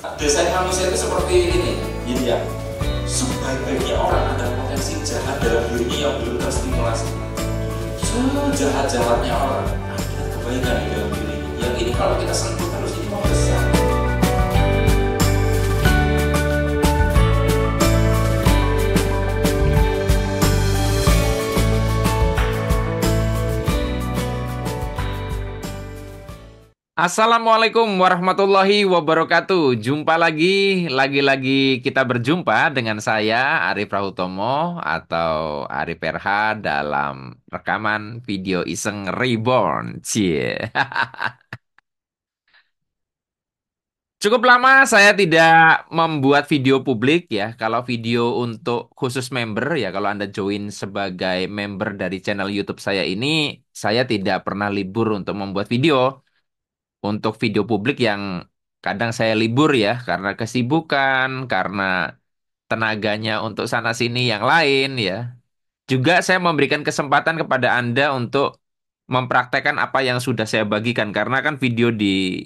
Desain manusia itu seperti ini, gitu ya. Sebaik-baiknya orang ada potensi jahat dalam dirinya yang belum terstimulasi. Sejahat-jahatnya orang ada kebaikan di dalam dirinya. Yang ini kalau kita sentuh terus ini mau besar. Assalamualaikum warahmatullahi wabarakatuh. Jumpa lagi kita berjumpa dengan saya Arif Rahutomo atau Arif RH dalam rekaman video Iseng Reborn. Cie. Cukup lama saya tidak membuat video publik ya. Kalau video untuk khusus member ya, kalau Anda join sebagai member dari channel YouTube saya ini, saya tidak pernah libur untuk membuat video. Untuk video publik yang kadang saya libur ya karena kesibukan, karena tenaganya untuk sana sini yang lain ya. Juga saya memberikan kesempatan kepada Anda untuk mempraktekkan apa yang sudah saya bagikan karena kan video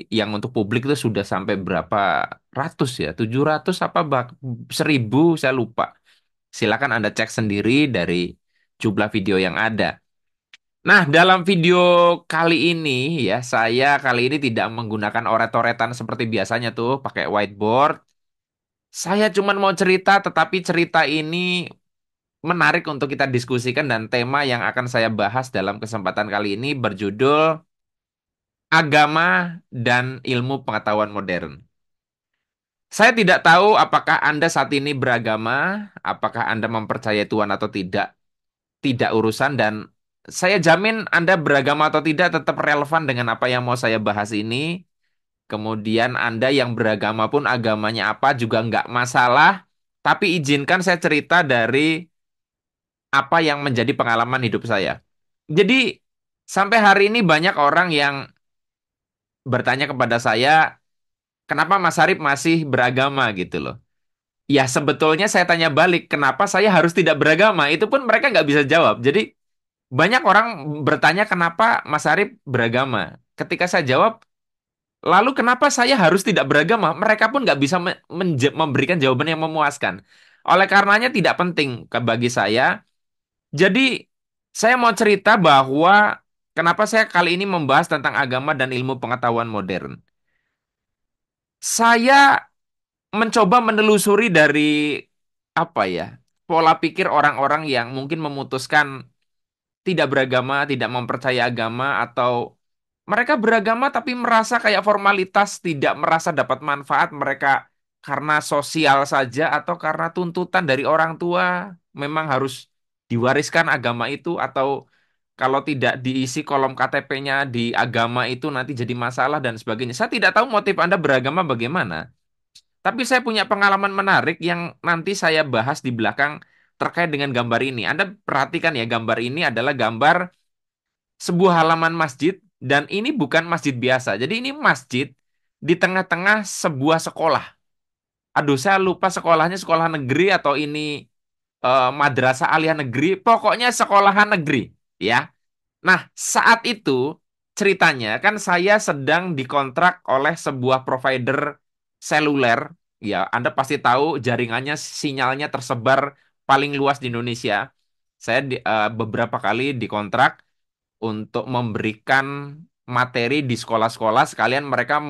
yang untuk publik itu sudah sampai berapa ratus ya, 700 apa 1000 saya lupa. Silakan Anda cek sendiri dari jumlah video yang ada. Nah, dalam video kali ini ya, saya kali ini tidak menggunakan oret-oretan seperti biasanya tuh, pakai whiteboard. Saya cuma mau cerita, tetapi cerita ini menarik untuk kita diskusikan dan tema yang akan saya bahas dalam kesempatan kali ini berjudul Agama dan Ilmu Pengetahuan Modern. Saya tidak tahu apakah Anda saat ini beragama, apakah Anda mempercayai Tuhan atau tidak urusan dan saya jamin Anda beragama atau tidak tetap relevan dengan apa yang mau saya bahas ini. Kemudian Anda yang beragama pun agamanya apa juga nggak masalah. Tapi izinkan saya cerita dari apa yang menjadi pengalaman hidup saya. Jadi sampai hari ini banyak orang yang bertanya kepada saya, kenapa Mas Arif masih beragama gitu loh. Ya sebetulnya saya tanya balik, kenapa saya harus tidak beragama? Itu pun mereka nggak bisa jawab. Jadi banyak orang bertanya kenapa Mas Arif beragama. Ketika saya jawab, lalu kenapa saya harus tidak beragama? Mereka pun nggak bisa memberikan jawaban yang memuaskan. Oleh karenanya tidak penting bagi saya. Jadi saya mau cerita bahwa kenapa saya kali ini membahas tentang agama dan ilmu pengetahuan modern. Saya mencoba menelusuri dari apa ya, pola pikir orang-orang yang mungkin memutuskan tidak beragama, tidak mempercayai agama, atau mereka beragama tapi merasa kayak formalitas, tidak merasa dapat manfaat mereka karena sosial saja atau karena tuntutan dari orang tua memang harus diwariskan agama itu atau kalau tidak diisi kolom KTP-nya di agama itu nanti jadi masalah dan sebagainya. Saya tidak tahu motif Anda beragama bagaimana. Tapi saya punya pengalaman menarik yang nanti saya bahas di belakang terkait dengan gambar ini. Anda perhatikan ya, gambar ini adalah gambar sebuah halaman masjid dan ini bukan masjid biasa. Jadi ini masjid di tengah-tengah sebuah sekolah. Aduh, saya lupa sekolahnya sekolah negeri atau ini madrasah aliyah negeri. Pokoknya sekolahan negeri, ya. Nah, saat itu ceritanya kan saya sedang dikontrak oleh sebuah provider seluler. Ya, Anda pasti tahu jaringannya sinyalnya tersebar paling luas di Indonesia. Saya beberapa kali dikontrak untuk memberikan materi di sekolah-sekolah sekalian mereka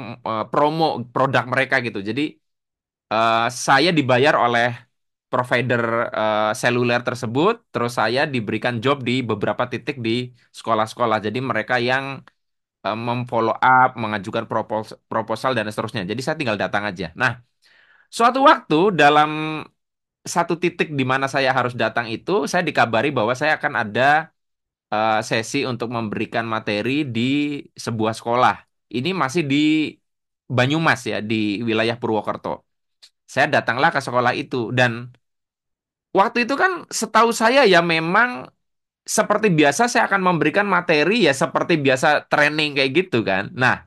promo produk mereka gitu. Jadi saya dibayar oleh provider seluler tersebut, terus saya diberikan job di beberapa titik di sekolah-sekolah. Jadi mereka yang memfollow up, mengajukan proposal dan seterusnya. Jadi saya tinggal datang aja. Nah, suatu waktu dalam satu titik di mana saya harus datang itu, saya dikabari bahwa saya akan ada sesi untuk memberikan materi di sebuah sekolah. Ini masih di Banyumas ya, di wilayah Purwokerto. Saya datanglah ke sekolah itu dan waktu itu kan setahu saya ya memang seperti biasa saya akan memberikan materi ya seperti biasa training kayak gitu kan. Nah,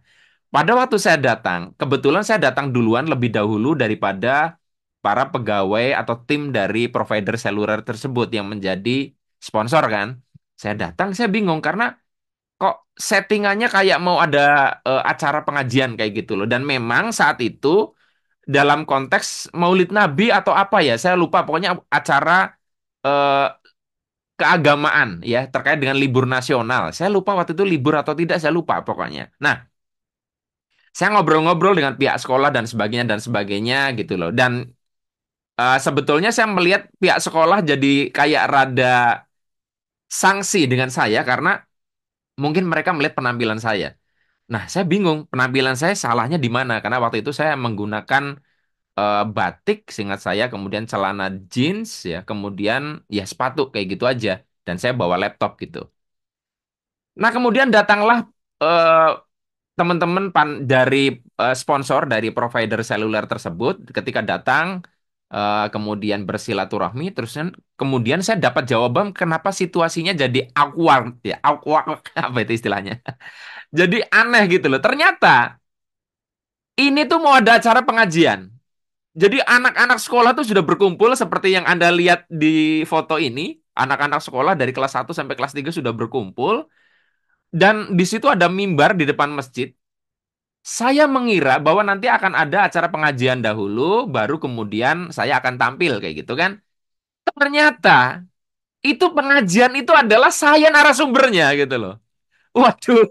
pada waktu saya datang, kebetulan saya datang duluan lebih dahulu daripada para pegawai atau tim dari provider seluler tersebut yang menjadi sponsor kan. Saya datang, saya bingung karena kok settingannya kayak mau ada acara pengajian kayak gitu loh. Dan memang saat itu dalam konteks Maulid Nabi atau apa ya, saya lupa. Pokoknya acara eh, keagamaan ya terkait dengan libur nasional. Saya lupa waktu itu libur atau tidak, saya lupa pokoknya. Nah, saya ngobrol-ngobrol dengan pihak sekolah dan sebagainya gitu loh. Dan sebetulnya saya melihat pihak sekolah jadi kayak rada sanksi dengan saya karena mungkin mereka melihat penampilan saya. Nah, saya bingung penampilan saya salahnya di mana karena waktu itu saya menggunakan batik, seingat saya, kemudian celana jeans ya, kemudian ya sepatu kayak gitu aja. Dan saya bawa laptop gitu. Nah, kemudian datanglah eh, teman-teman dari sponsor dari provider seluler tersebut ketika datang kemudian bersilaturahmi terus kan kemudian saya dapat jawaban kenapa situasinya jadi awkward ya awkward apa itu istilahnya jadi aneh gitu loh ternyata ini tuh mau ada acara pengajian jadi anak-anak sekolah tuh sudah berkumpul seperti yang Anda lihat di foto ini anak-anak sekolah dari kelas 1 sampai kelas 3 sudah berkumpul dan di situ ada mimbar di depan masjid. Saya mengira bahwa nanti akan ada acara pengajian dahulu, baru kemudian saya akan tampil kayak gitu kan. Ternyata itu pengajian itu adalah saya narasumbernya gitu loh. Waduh,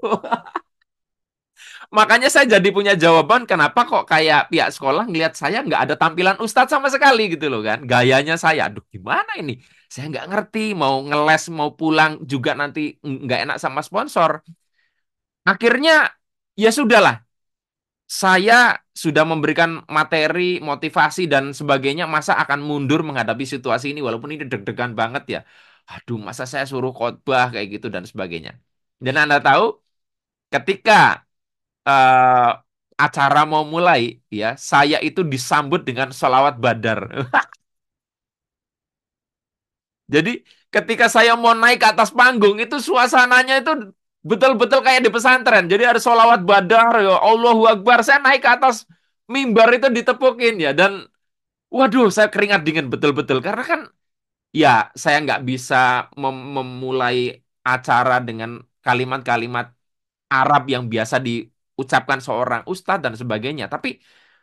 makanya saya jadi punya jawaban kenapa kok kayak pihak sekolah ngelihat saya nggak ada tampilan ustadz sama sekali gitu loh kan. Gayanya saya, aduh gimana ini? Saya nggak ngerti mau ngeles mau pulang juga nanti nggak enak sama sponsor. Akhirnya ya sudahlah. Saya sudah memberikan materi, motivasi, dan sebagainya, masa akan mundur menghadapi situasi ini, walaupun ini deg-degan banget ya. Aduh, masa saya suruh khotbah kayak gitu, dan sebagainya. Dan Anda tahu, ketika eh, acara mau mulai, ya, saya itu disambut dengan sholawat badar. Jadi, ketika saya mau naik ke atas panggung, itu suasananya itu betul-betul kayak di pesantren. Jadi ada sholawat badar, ya Allahu Akbar. Saya naik ke atas mimbar itu ditepukin ya. Dan waduh, saya keringat dingin betul-betul karena kan ya saya nggak bisa memulai acara dengan kalimat-kalimat Arab yang biasa diucapkan seorang ustadz dan sebagainya. Tapi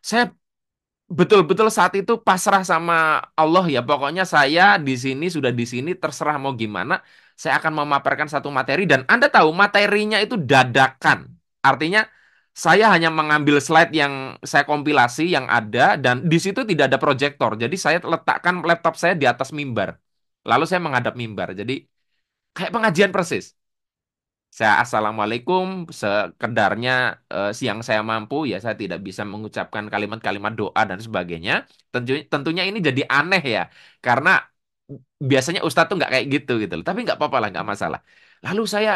saya betul-betul saat itu pasrah sama Allah ya. Pokoknya saya di sini sudah di sini terserah mau gimana. Saya akan memaparkan satu materi dan Anda tahu materinya itu dadakan. Artinya saya hanya mengambil slide yang saya kompilasi yang ada dan di situ tidak ada proyektor. Jadi saya letakkan laptop saya di atas mimbar. Lalu saya menghadap mimbar. Jadi kayak pengajian persis. Saya assalamualaikum sekedarnya siang saya mampu ya saya tidak bisa mengucapkan kalimat-kalimat doa dan sebagainya. Tentunya ini jadi aneh ya karena biasanya Ustadz tuh nggak kayak gitu gitu loh. Tapi nggak apa-apa lah nggak masalah. Lalu saya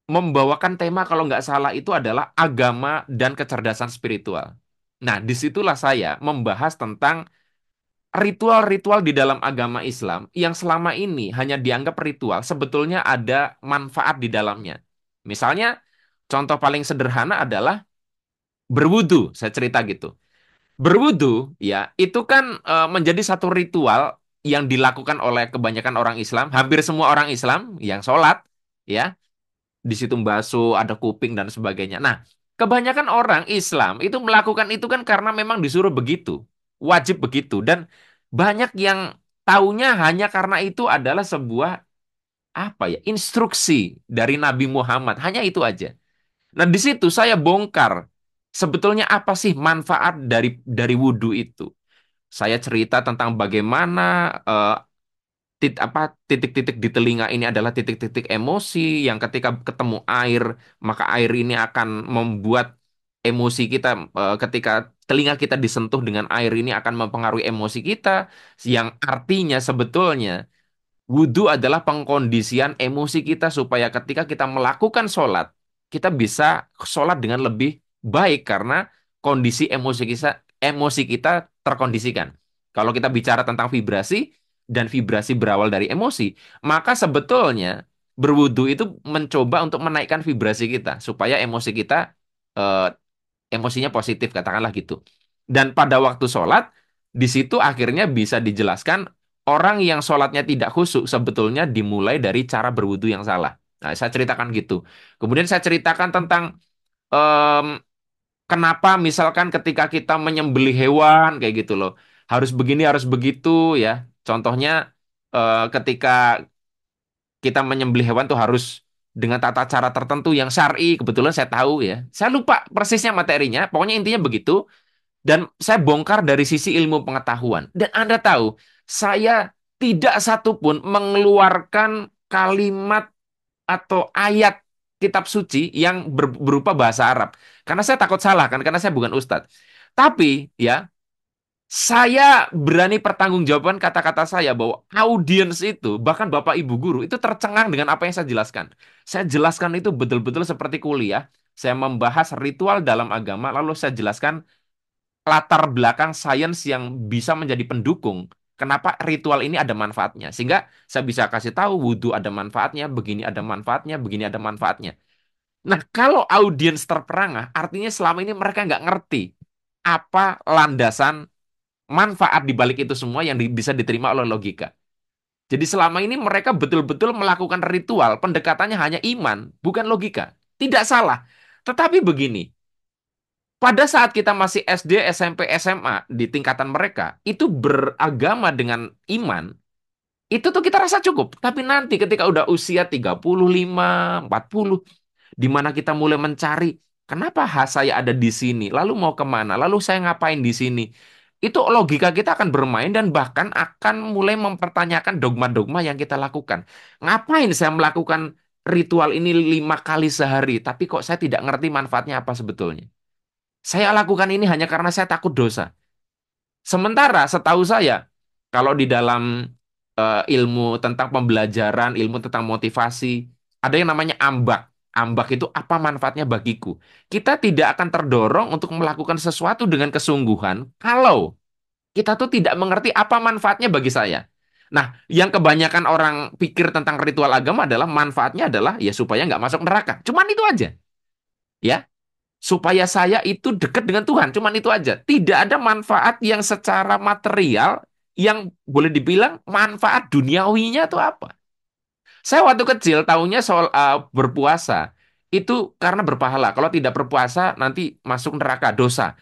membawakan tema kalau nggak salah itu adalah agama dan kecerdasan spiritual. Nah disitulah saya membahas tentang ritual-ritual di dalam agama Islam yang selama ini hanya dianggap ritual, sebetulnya ada manfaat di dalamnya. Misalnya, contoh paling sederhana adalah berwudu. Saya cerita gitu. Berwudu, ya, itu kan menjadi satu ritual yang dilakukan oleh kebanyakan orang Islam, hampir semua orang Islam yang sholat, ya, di situ basuh, ada kuping dan sebagainya. Nah, kebanyakan orang Islam itu melakukan itu kan karena memang disuruh begitu, wajib begitu, dan banyak yang taunya hanya karena itu adalah sebuah apa ya instruksi dari Nabi Muhammad, hanya itu aja. Nah, di situ saya bongkar sebetulnya apa sih manfaat dari wudhu itu. Saya cerita tentang bagaimana eh, titik-titik di telinga ini adalah titik-titik emosi yang ketika ketemu air, maka air ini akan membuat emosi kita ketika telinga kita disentuh dengan air ini akan mempengaruhi emosi kita yang artinya sebetulnya wudhu adalah pengkondisian emosi kita supaya ketika kita melakukan sholat, kita bisa sholat dengan lebih baik karena kondisi emosi kita terkondisikan. Kalau kita bicara tentang vibrasi, dan vibrasi berawal dari emosi, maka sebetulnya berwudhu itu mencoba untuk menaikkan vibrasi kita, supaya emosi kita eh, emosinya positif, katakanlah gitu. Dan pada waktu sholat, di situ akhirnya bisa dijelaskan orang yang sholatnya tidak khusyuk sebetulnya dimulai dari cara berwudu yang salah. Nah, saya ceritakan gitu. Kemudian saya ceritakan tentang em, Kenapa misalkan ketika kita menyembelih hewan kayak gitu loh, harus begini, harus begitu ya. Contohnya ketika kita menyembelih hewan tuh harus dengan tata cara tertentu yang syar'i, kebetulan saya tahu ya. Saya lupa persisnya materinya, pokoknya intinya begitu. Dan saya bongkar dari sisi ilmu pengetahuan. Dan Anda tahu, saya tidak satupun mengeluarkan kalimat atau ayat kitab suci yang berupa bahasa Arab. Karena saya takut salah kan, karena saya bukan ustadz. Tapi ya, saya berani pertanggungjawabkan kata-kata saya bahwa audiens itu, bahkan Bapak Ibu guru, itu tercengang dengan apa yang saya jelaskan. Saya jelaskan itu betul-betul seperti kuliah. Saya membahas ritual dalam agama, lalu saya jelaskan latar belakang sains yang bisa menjadi pendukung. Kenapa ritual ini ada manfaatnya? Sehingga saya bisa kasih tahu wudhu ada manfaatnya, begini ada manfaatnya, begini ada manfaatnya. Nah, kalau audiens terperangah, artinya selama ini mereka nggak ngerti apa landasan manfaat di balik itu semua yang bisa diterima oleh logika. Jadi selama ini mereka betul-betul melakukan ritual, pendekatannya hanya iman, bukan logika. Tidak salah. Tetapi begini, pada saat kita masih SD, SMP, SMA di tingkatan mereka, itu beragama dengan iman, itu tuh kita rasa cukup. Tapi nanti ketika udah usia 35, 40, di mana kita mulai mencari, kenapa saya ada di sini, lalu mau kemana, lalu saya ngapain di sini. Itu logika kita akan bermain dan bahkan akan mulai mempertanyakan dogma-dogma yang kita lakukan. Ngapain saya melakukan ritual ini 5 kali sehari, tapi kok saya tidak ngerti manfaatnya apa sebetulnya. Saya lakukan ini hanya karena saya takut dosa. Sementara setahu saya, kalau di dalam ilmu tentang pembelajaran, ilmu tentang motivasi, ada yang namanya ambak. Ambak itu apa manfaatnya bagiku? Kita tidak akan terdorong untuk melakukan sesuatu dengan kesungguhan kalau kita tuh tidak mengerti apa manfaatnya bagi saya. Nah, yang kebanyakan orang pikir tentang ritual agama adalah manfaatnya adalah ya supaya nggak masuk neraka. Cuman itu aja, ya. Supaya saya itu dekat dengan Tuhan. Cuman itu aja. Tidak ada manfaat yang secara material yang boleh dibilang manfaat duniawinya itu apa. Saya waktu kecil tahunya soal berpuasa. Itu karena berpahala. Kalau tidak berpuasa nanti masuk neraka, dosa.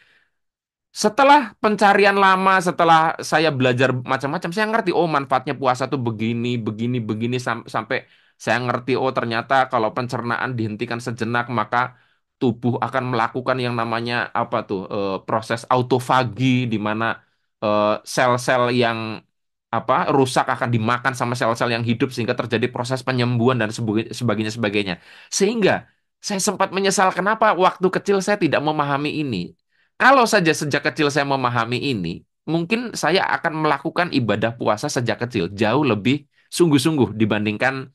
Setelah pencarian lama, setelah saya belajar macam-macam, saya ngerti, oh manfaatnya puasa tuh begini, begini, begini, sampai saya ngerti, oh ternyata kalau pencernaan dihentikan sejenak, maka tubuh akan melakukan yang namanya apa tuh, proses autofagi, di mana sel-sel yang apa rusak akan dimakan sama sel-sel yang hidup sehingga terjadi proses penyembuhan dan sebagainya sebagainya. Sehingga saya sempat menyesal kenapa waktu kecil saya tidak memahami ini. Kalau saja sejak kecil saya memahami ini, mungkin saya akan melakukan ibadah puasa sejak kecil jauh lebih sungguh-sungguh dibandingkan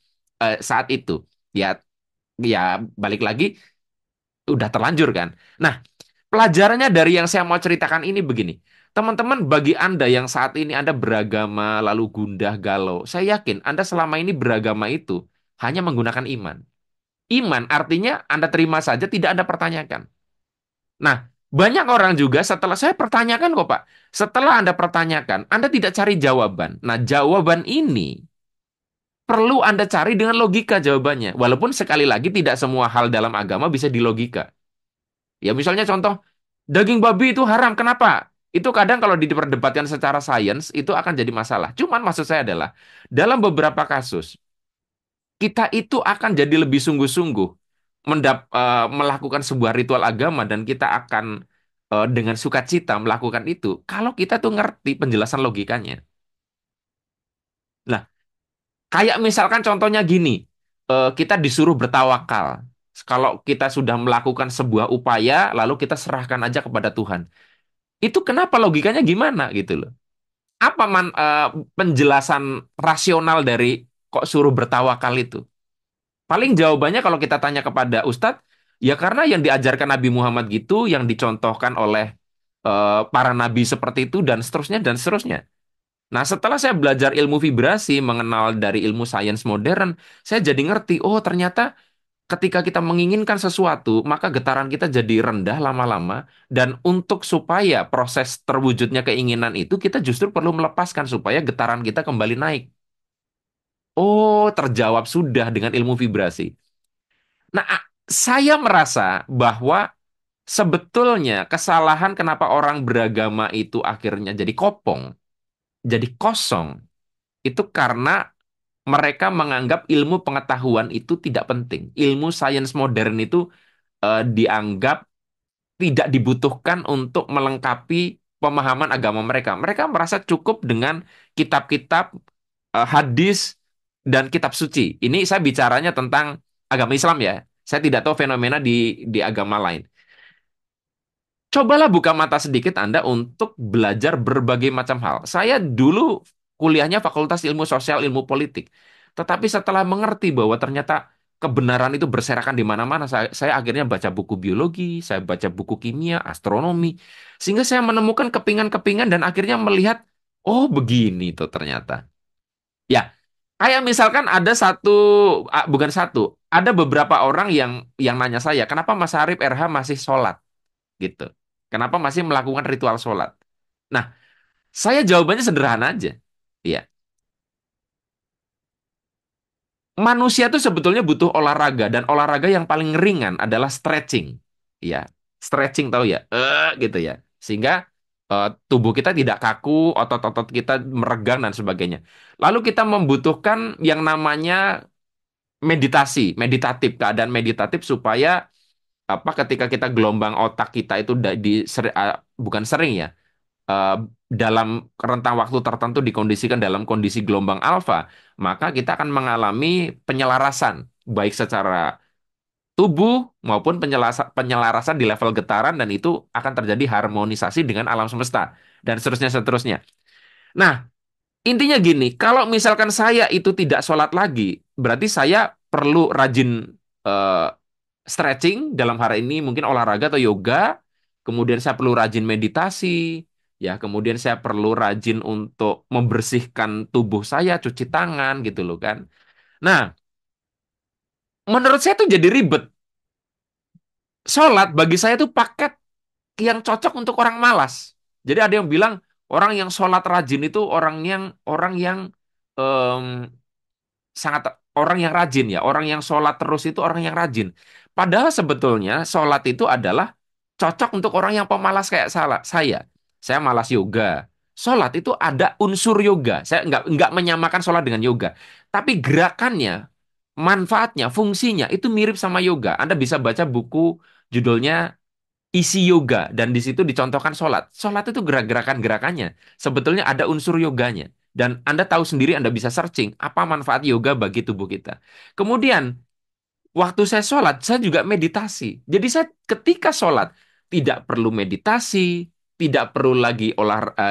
saat itu. Ya, ya balik lagi udah terlanjur kan. Nah, pelajarannya dari yang saya mau ceritakan ini begini. Teman-teman, bagi Anda yang saat ini Anda beragama lalu gundah galau, saya yakin Anda selama ini beragama itu hanya menggunakan iman. Iman artinya Anda terima saja, tidak Anda pertanyakan. Nah, banyak orang juga setelah saya pertanyakan kok Pak, setelah Anda pertanyakan, Anda tidak cari jawaban. Nah, jawaban ini perlu Anda cari dengan logika jawabannya. Walaupun sekali lagi tidak semua hal dalam agama bisa dilogika. Ya, misalnya contoh, daging babi itu haram, kenapa? Itu kadang kalau diperdebatkan secara sains, itu akan jadi masalah. Cuman maksud saya adalah, dalam beberapa kasus, kita itu akan jadi lebih sungguh-sungguh melakukan sebuah ritual agama dan kita akan dengan sukacita melakukan itu kalau kita tuh ngerti penjelasan logikanya. Nah, kayak misalkan contohnya gini, kita disuruh bertawakal. Kalau kita sudah melakukan sebuah upaya, lalu kita serahkan aja kepada Tuhan. Itu kenapa logikanya gimana gitu loh? Apa penjelasan rasional dari kok suruh bertawakal itu? Paling jawabannya kalau kita tanya kepada Ustadz, ya karena yang diajarkan Nabi Muhammad gitu, yang dicontohkan oleh para nabi seperti itu, dan seterusnya, dan seterusnya. Nah, setelah saya belajar ilmu vibrasi, mengenal dari ilmu sains modern, saya jadi ngerti, oh ternyata ketika kita menginginkan sesuatu, maka getaran kita jadi rendah lama-lama, dan untuk supaya proses terwujudnya keinginan itu, kita justru perlu melepaskan supaya getaran kita kembali naik. Oh, terjawab sudah dengan ilmu vibrasi. Nah, saya merasa bahwa Sebetulnya kesalahan kenapa orang beragama itu akhirnya jadi kopong, jadi kosong, itu karena mereka menganggap ilmu pengetahuan itu tidak penting. Ilmu sains modern itu dianggap tidak dibutuhkan untuk melengkapi pemahaman agama mereka. Mereka merasa cukup dengan kitab-kitab, hadis, dan kitab suci. Ini saya bicaranya tentang agama Islam ya. Saya tidak tahu fenomena di agama lain. Cobalah buka mata sedikit Anda untuk belajar berbagai macam hal. Saya dulu kuliahnya Fakultas Ilmu Sosial, Ilmu Politik. Tetapi setelah mengerti bahwa ternyata kebenaran itu berserakan di mana-mana, saya akhirnya baca buku biologi, saya baca buku kimia, astronomi, sehingga saya menemukan kepingan-kepingan dan akhirnya melihat, oh begini tuh ternyata. Ya, kayak misalkan ada satu, bukan satu, ada beberapa orang yang nanya saya, kenapa Mas Arif RH masih sholat? Gitu. Kenapa masih melakukan ritual sholat? Nah, saya jawabannya sederhana aja. Iya, manusia tuh sebetulnya butuh olahraga dan olahraga yang paling ringan adalah stretching. Iya, stretching tahu ya? Gitu ya. Sehingga tubuh kita tidak kaku, otot-otot kita meregang dan sebagainya. Lalu kita membutuhkan yang namanya meditasi, meditatif, keadaan meditatif supaya apa ketika kita gelombang otak kita itu bukan sering ya, eh, dalam rentang waktu tertentu dikondisikan dalam kondisi gelombang alfa, maka kita akan mengalami penyelarasan, baik secara tubuh maupun penyelarasan di level getaran, dan itu akan terjadi harmonisasi dengan alam semesta, dan seterusnya, seterusnya. Nah, intinya gini, kalau misalkan saya itu tidak sholat lagi, berarti saya perlu rajin eh, stretching dalam hari ini, mungkin olahraga atau yoga, kemudian saya perlu rajin meditasi, ya, kemudian saya perlu rajin untuk membersihkan tubuh saya, cuci tangan gitu loh kan. Nah, menurut saya tuh jadi ribet. Sholat bagi saya tuh paket yang cocok untuk orang malas. Jadi ada yang bilang orang yang sholat rajin itu orang yang em, sangat orang yang rajin ya, orang yang sholat terus itu orang yang rajin. Padahal sebetulnya sholat itu adalah cocok untuk orang yang pemalas kayak saya. Saya malas yoga. Sholat itu ada unsur yoga. Saya nggak menyamakan sholat dengan yoga. Tapi gerakannya, manfaatnya, fungsinya itu mirip sama yoga. Anda bisa baca buku judulnya Isi Yoga, dan di situ dicontohkan sholat. Sholat itu gerakannya. Sebetulnya ada unsur yoganya. Dan Anda tahu sendiri, Anda bisa searching apa manfaat yoga bagi tubuh kita. Kemudian, waktu saya sholat, saya juga meditasi. Jadi saya ketika sholat, tidak perlu meditasi, tidak perlu lagi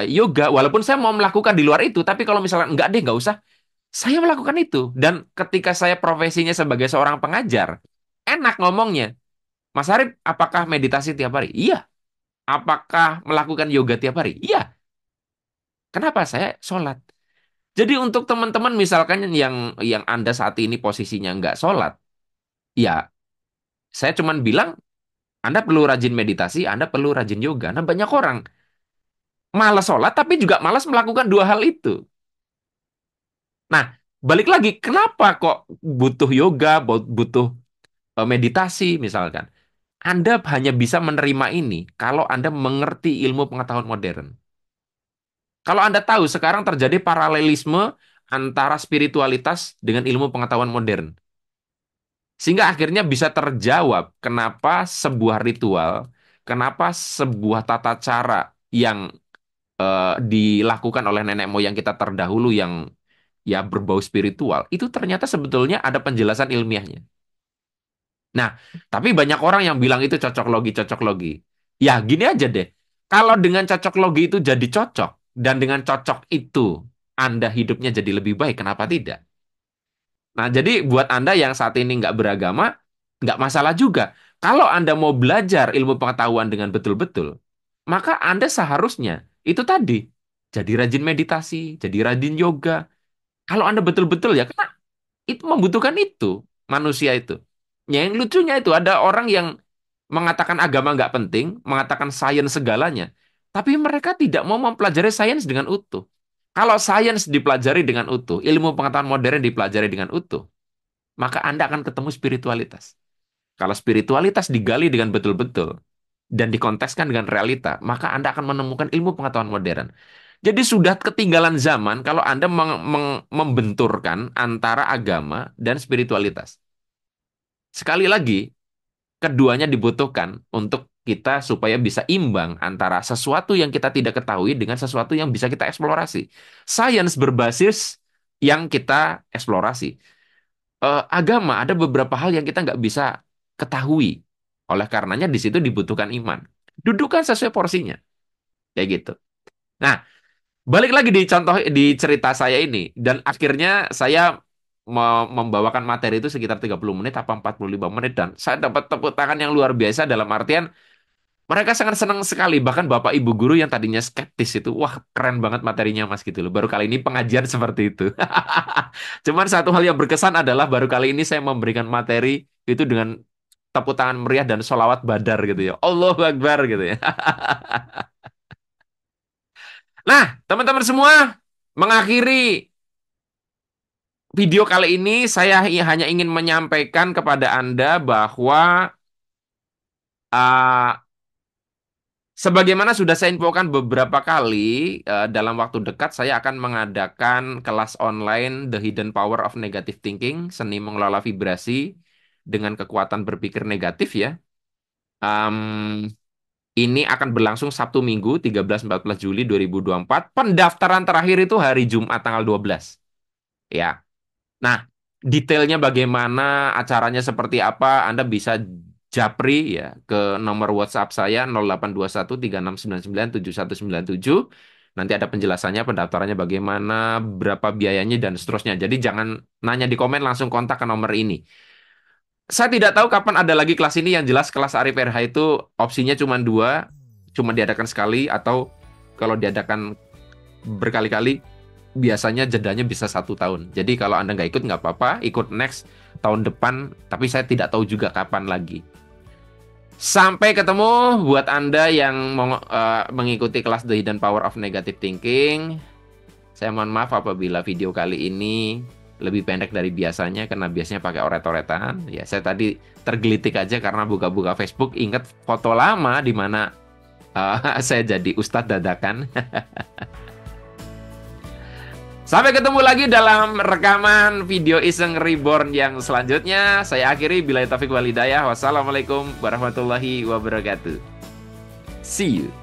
yoga, walaupun saya mau melakukan di luar itu, tapi kalau misalnya enggak deh, enggak usah, saya melakukan itu. Dan ketika saya profesinya sebagai seorang pengajar, enak ngomongnya. Mas Arif, apakah meditasi tiap hari? Iya. Apakah melakukan yoga tiap hari? Iya. Kenapa saya sholat? Jadi untuk teman-teman misalkan yang Anda saat ini posisinya nggak sholat, ya saya cuman bilang Anda perlu rajin meditasi, Anda perlu rajin yoga. Nah, banyak orang malas sholat tapi juga malas melakukan dua hal itu. Nah, balik lagi, kenapa kok butuh yoga, butuh meditasi misalkan? Anda hanya bisa menerima ini kalau Anda mengerti ilmu pengetahuan modern. Kalau Anda tahu sekarang terjadi paralelisme antara spiritualitas dengan ilmu pengetahuan modern. Sehingga akhirnya bisa terjawab kenapa sebuah ritual, kenapa sebuah tata cara yang dilakukan oleh nenek moyang kita terdahulu yang ya berbau spiritual, itu ternyata sebetulnya ada penjelasan ilmiahnya. Nah, tapi banyak orang yang bilang itu cocok logi, cocok logi. Ya, gini aja deh. Kalau dengan cocok logi itu jadi cocok, dan dengan cocok itu Anda hidupnya jadi lebih baik, kenapa tidak? Nah, jadi buat Anda yang saat ini nggak beragama, nggak masalah juga. Kalau Anda mau belajar ilmu pengetahuan dengan betul-betul, maka Anda seharusnya itu tadi, jadi rajin meditasi, jadi rajin yoga. Kalau Anda betul-betul ya, karena itu membutuhkan itu, manusia itu. Ya, yang lucunya itu ada orang yang mengatakan agama nggak penting, mengatakan sains segalanya, tapi mereka tidak mau mempelajari sains dengan utuh. Kalau sains dipelajari dengan utuh, ilmu pengetahuan modern dipelajari dengan utuh, maka Anda akan ketemu spiritualitas. Kalau spiritualitas digali dengan betul-betul, dan dikonteskan dengan realita, maka Anda akan menemukan ilmu pengetahuan modern. Jadi sudah ketinggalan zaman kalau Anda membenturkan antara agama dan spiritualitas. Sekali lagi, keduanya dibutuhkan untuk kita supaya bisa imbang antara sesuatu yang kita tidak ketahui dengan sesuatu yang bisa kita eksplorasi. Sains berbasis yang kita eksplorasi. Agama ada beberapa hal yang kita nggak bisa ketahui. Oleh karenanya di situ dibutuhkan iman. Dudukan sesuai porsinya. Kayak gitu. Nah, balik lagi di contoh di cerita saya ini. Dan akhirnya saya membawakan materi itu sekitar 30 menit apa 45 menit. Dan saya dapat tepuk tangan yang luar biasa dalam artian mereka sangat senang sekali. Bahkan bapak ibu guru yang tadinya skeptis itu, wah keren banget materinya mas gitu loh. Baru kali ini pengajian seperti itu. Cuman satu hal yang berkesan adalah baru kali ini saya memberikan materi itu dengan tepuk tangan meriah dan sholawat badar gitu ya. Allahu Akbar gitu ya. Nah, teman-teman semua, mengakhiri video kali ini saya hanya ingin menyampaikan kepada Anda bahwa uh, sebagaimana sudah saya infokan beberapa kali, dalam waktu dekat saya akan mengadakan kelas online The Hidden Power of Negative Thinking, seni mengelola vibrasi dengan kekuatan berpikir negatif ya. Em, ini akan berlangsung Sabtu Minggu 13-14 Juli 2024. Pendaftaran terakhir itu hari Jumat tanggal 12. Ya. Nah, detailnya bagaimana, acaranya seperti apa, Anda bisa japri ya ke nomor WhatsApp saya 082136997197. Nanti ada penjelasannya, pendaftarannya bagaimana, berapa biayanya dan seterusnya. Jadi jangan nanya di komen, langsung kontak ke nomor ini. Saya tidak tahu kapan ada lagi kelas ini, yang jelas kelas Arif RH itu opsinya cuma dua, cuma diadakan sekali atau kalau diadakan berkali-kali biasanya jedanya bisa 1 tahun. Jadi kalau Anda nggak ikut nggak apa-apa, ikut next tahun depan, tapi saya tidak tahu juga kapan lagi. Sampai ketemu buat Anda yang mau mengikuti kelas The Hidden Power of Negative Thinking. Saya mohon maaf apabila video kali ini lebih pendek dari biasanya karena biasanya pakai oret-oretan. Ya, saya tadi tergelitik aja karena buka-buka Facebook ingat foto lama di mana saya jadi ustadz dadakan. Sampai ketemu lagi dalam rekaman video Iseng Reborn yang selanjutnya. Saya akhiri billahi taufik wal hidayah. Wassalamualaikum warahmatullahi wabarakatuh. See you.